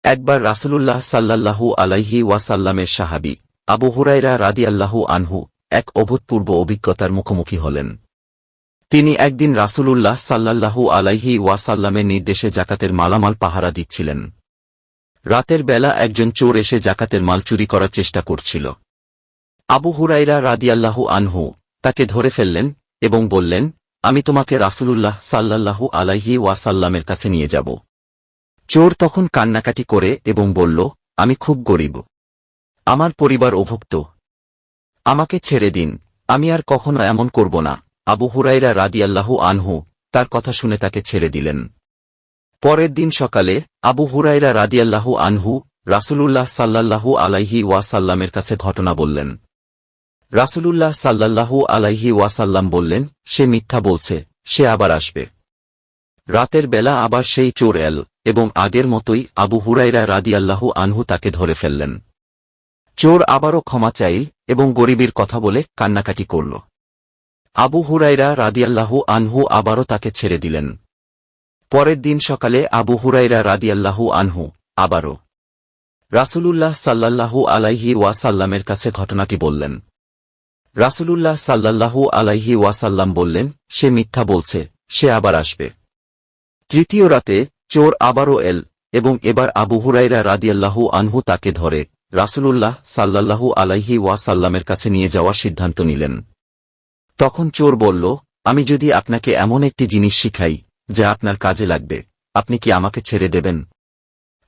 একবার রাসূলুল্লাহ সাল্লাল্লাহু আলাইহি ওয়াসাল্লামের সাহাবী আবু হুরায়রা রাদিয়াল্লাহু আনহু এক অভূতপূর্ব অভিজ্ঞতার মুখোমুখি হলেন। তিনি একদিন রাসূলুল্লাহ সাল্লাল্লাহু আলাইহি ওয়াসাল্লামের নির্দেশে জাকাতের মালামাল পাহারা দিচ্ছিলেন। রাতের বেলা একজন চোর এসে জাকাতের মাল চুরি করার চেষ্টা করছিল। আবু হুরায়রা রাদিয়াল্লাহু আনহু তাকে ধরে ফেললেন এবং বললেন, আমি তোমাকে রাসূলুল্লাহ সাল্লাল্লাহু আলাইহি ওয়াসাল্লামের কাছে নিয়ে যাব। চোর তখন কান্নাকাটি করে এবং বলল, আমি খুব গরিব, আমার পরিবার অভুক্ত, আমাকে ছেড়ে দিন, আমি আর কখনো এমন করব না। আবু হুরায়রা রাদিয়াল্লাহু আনহু তার কথা শুনে তাকে ছেড়ে দিলেন। পরের দিন সকালে আবু হুরায়রা রাদিয়াল্লাহু আনহু রাসূলুল্লাহ সাল্লাল্লাহু আলাইহি ওয়াসাল্লামের কাছে ঘটনা বললেন। রাসূলুল্লাহ সাল্লাল্লাহু আলাইহি ওয়াসাল্লাম বললেন, সে মিথ্যা বলছে, সে আবার আসবে। রাতের বেলা আবার সেই চোর এল এবং আগের মতোই আবু হুরায়রা রাদিয়াল্লাহু আনহু তাকে ধরে ফেললেন। চোর আবারও ক্ষমা চাইল এবং গরিবের কথা বলে কান্নাকাটি করল। আবু হুরায়রা রাদিয়াল্লাহু আনহু আবারও তাকে ছেড়ে দিলেন। পরের দিন সকালে আবু হুরায়রা রাদিয়াল্লাহু আনহু আবারও রাসূলুল্লাহ সাল্লাল্লাহু আলাইহি ওয়াসাল্লামের কাছে ঘটনাটি বললেন। রাসূলুল্লাহ সাল্লাল্লাহু আলাইহি ওয়াসাল্লাম বললেন, সে মিথ্যা বলছে, সে আবার আসবে। তৃতীয় রাতে চোর আবারও এল এবং এবার আবু হুরায়রা রাদিয়াল্লাহু আনহু তাকে ধরে রাসূলুল্লাহ সাল্লাল্লাহু আলাইহি ওয়াসাল্লামের কাছে নিয়ে যাওয়ার সিদ্ধান্ত নিলেন। তখন চোর বলল, আমি যদি আপনাকে এমন একটি জিনিস শিখাই যা আপনার কাজে লাগবে, আপনি কি আমাকে ছেড়ে দেবেন?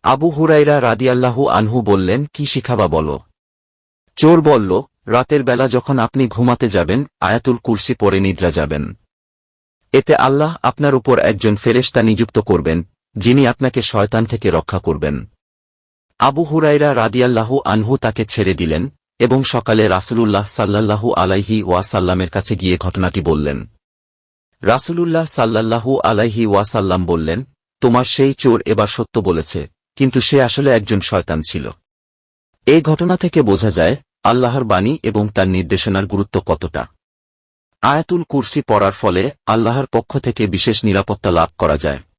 আবু হুরায়রা রাদিয়াল্লাহু আনহু বললেন, কি শিখাবা বলো। চোর বলল, রাতের বেলা যখন আপনি ঘুমাতে যাবেন আয়াতুল কুরসি পড়ে নিদ্রা যাবেন। এতে আল্লাহ আপনার উপর একজন ফেরেশতা নিযুক্ত করবেন, যিনি আপনাকে শয়তান থেকে রক্ষা করবেন। আবু হুরায়রা রাদিয়াল্লাহু আনহু তাকে ছেড়ে দিলেন এবং সকালে রাসূলুল্লাহ সাল্লাল্লাহু আলাইহি ওয়াসাল্লামের কাছে গিয়ে ঘটনাটি বললেন। রাসূলুল্লাহ সাল্লাল্লাহু আলাইহি ওয়াসাল্লাম বললেন, তোমার সেই চোর এবার সত্য বলেছে, কিন্তু সে আসলে একজন শয়তান ছিল। এই ঘটনা থেকে বোঝা যায় আল্লাহর বাণী এবং তার নির্দেশনার গুরুত্ব কতটা। আয়াতুল কুরসি পড়ার ফলে আল্লাহর পক্ষ থেকে বিশেষ নিরাপত্তা লাভ করা যায়।